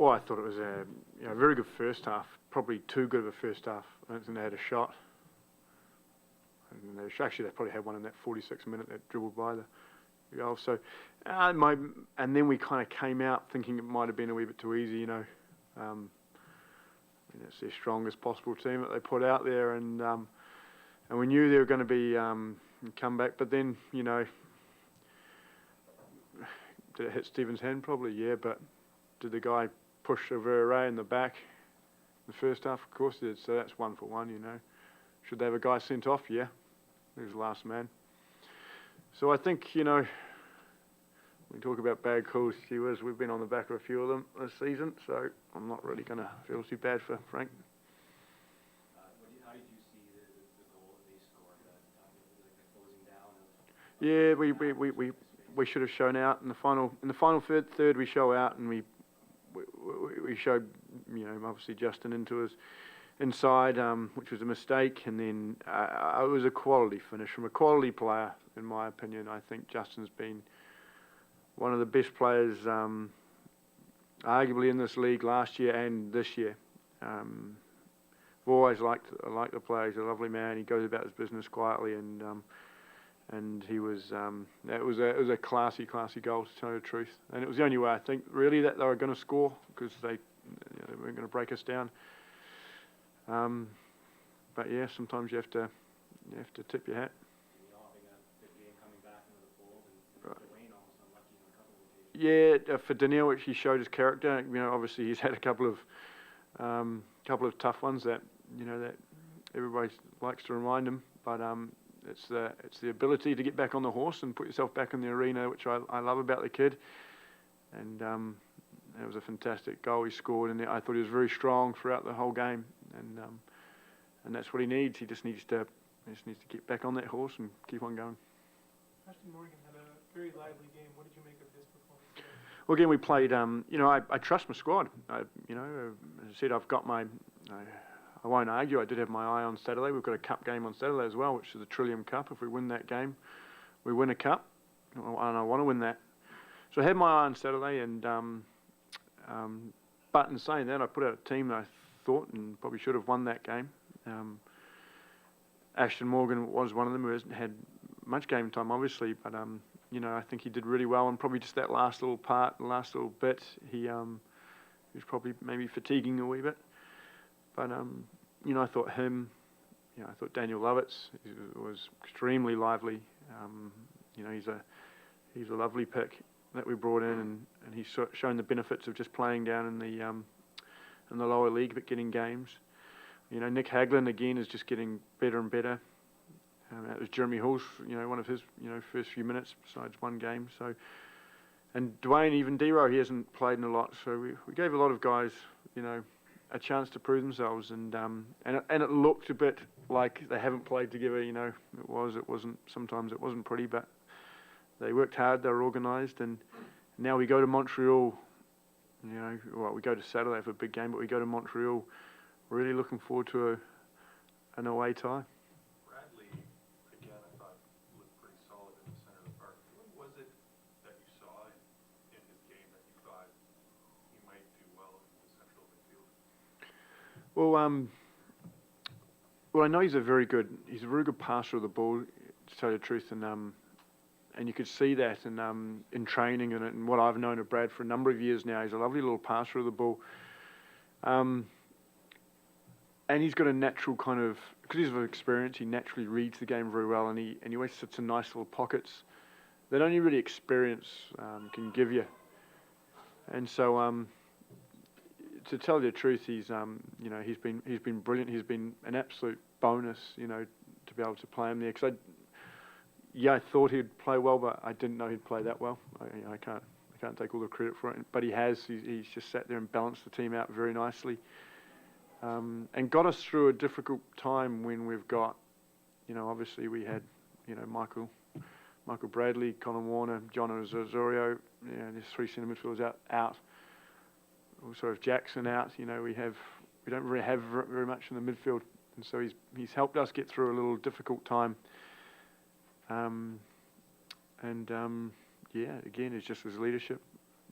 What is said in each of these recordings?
Well, I thought it was a very good first half, probably too good of a first half. I don't think they had a shot. And they probably had one in that 46 minute that dribbled by the goal. So, and then we kind of came out thinking it might have been a wee bit too easy, it's their strongest possible team that they put out there, and we knew they were going to be come back. But then, did it hit Stephen's hand? Probably, yeah. But did the guy push Ray in the back the first half? Of course he did. So that's 1 for 1, Should they have a guy sent off? Yeah. He was the last man. So I think, we talk about bad calls, we've been on the back of a few of them this season, so I'm not really going to feel too bad for Frank. How did you see the goal that they scored? Yeah, we should have shown out in the final third we show out, and we showed obviously Justin into us inside, which was a mistake, and then it was a quality finish from a quality player, in my opinion. I think Justin's been one of the best players, arguably in this league last year and this year. I've always liked the player. He's a lovely man. He goes about his business quietly, and he was it was a classy goal, to tell you the truth. And it was the only way I think really that they were going to score, because they weren't going to break us down. But yeah, sometimes you have to tip your hat. Yeah, for Daniel, which he showed his character. Obviously he's had a couple of tough ones that that everybody likes to remind him. But it's the ability to get back on the horse and put yourself back in the arena, which I love about the kid. And it was a fantastic goal he scored, and I thought he was very strong throughout the whole game. And that's what he needs. He just needs to get back on that horse and keep on going. Ashton Morgan had a very lively game. What did you make of his performance today? Well, again, we played. I trust my squad. As I said, I've got my. I won't argue. I did have my eye on Saturday. We've got a cup game on Saturday as well, which is the Trillium Cup. If we win that game, we win a cup, and I want to win that. So I had my eye on Saturday, and but in saying that, I put out a team that I thought and probably should have won that game. Ashton Morgan was one of them who hasn't had much game time, obviously, but I think he did really well, and probably just that last little bit, he was probably maybe fatiguing a wee bit. But I thought him, I thought Daniel Lovitz was extremely lively. He's a lovely pick that we brought in, and he's shown the benefits of just playing down in the lower league, but getting games. Nick Haglin again is just getting better and better. That was Jeremy Hall's, one of his, first few minutes besides one game. So, and Dwayne, even Dero, he hasn't played in a lot. So we gave a lot of guys, a chance to prove themselves, and it looked a bit like they haven't played together. Sometimes it wasn't pretty, but they worked hard. They were organised, and now we go to Montreal. We go to Saturday for a big game, but we go to Montreal. Really looking forward to an away tie. Bradley, again, I thought looked pretty solid in the center of the park. What was it that you saw in his game that you thought he might do well in the central midfield? Well, I know he's a very good passer of the ball, to tell you the truth, and you could see that in training and what I've known of Brad for a number of years now. He's a lovely little passer of the ball. And he's got a natural kind of, because he's of experience, he naturally reads the game very well, and he always sits in nice little pockets that only really experience can give you. And so, to tell you the truth, he's been brilliant. He's been an absolute bonus, to be able to play him there. Because I thought he'd play well, but I didn't know he'd play that well. I can't take all the credit for it, but he has. He's just sat there and balanced the team out very nicely. And got us through a difficult time when we've got, obviously we had, Michael Bradley, Connor Warner, John Osorio, there's three centre midfielders out. Also have Jackson out, we don't really have very much in the midfield, and so he's helped us get through a little difficult time. Again, it's just his leadership.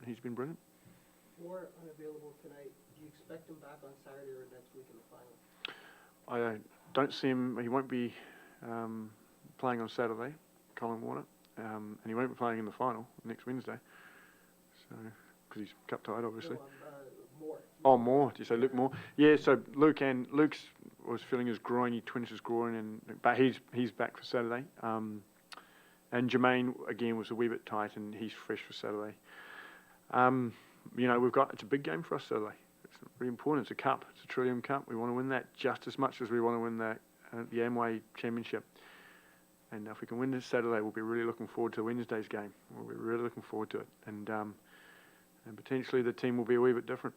He's been brilliant. Moore unavailable tonight. Do you expect him back on Saturday or next week in the final? I don't see him. He won't be playing on Saturday, Colin Warner, and he won't be playing in the final next Wednesday. So, because he's cup tied, obviously. No, Moore. Oh, Moore. Did you say Luke Moore? Yeah. So Luke's was feeling his groin. He twinched his groin, but he's back for Saturday. And Jermaine again was a wee bit tight, and he's fresh for Saturday. It's a big game for us Saturday. It's really important. It's a cup. It's a Trillium Cup. We want to win that just as much as we want to win the Amway Championship. And if we can win this Saturday, we'll be really looking forward to Wednesday's game. We'll be really looking forward to it. And potentially the team will be a wee bit different.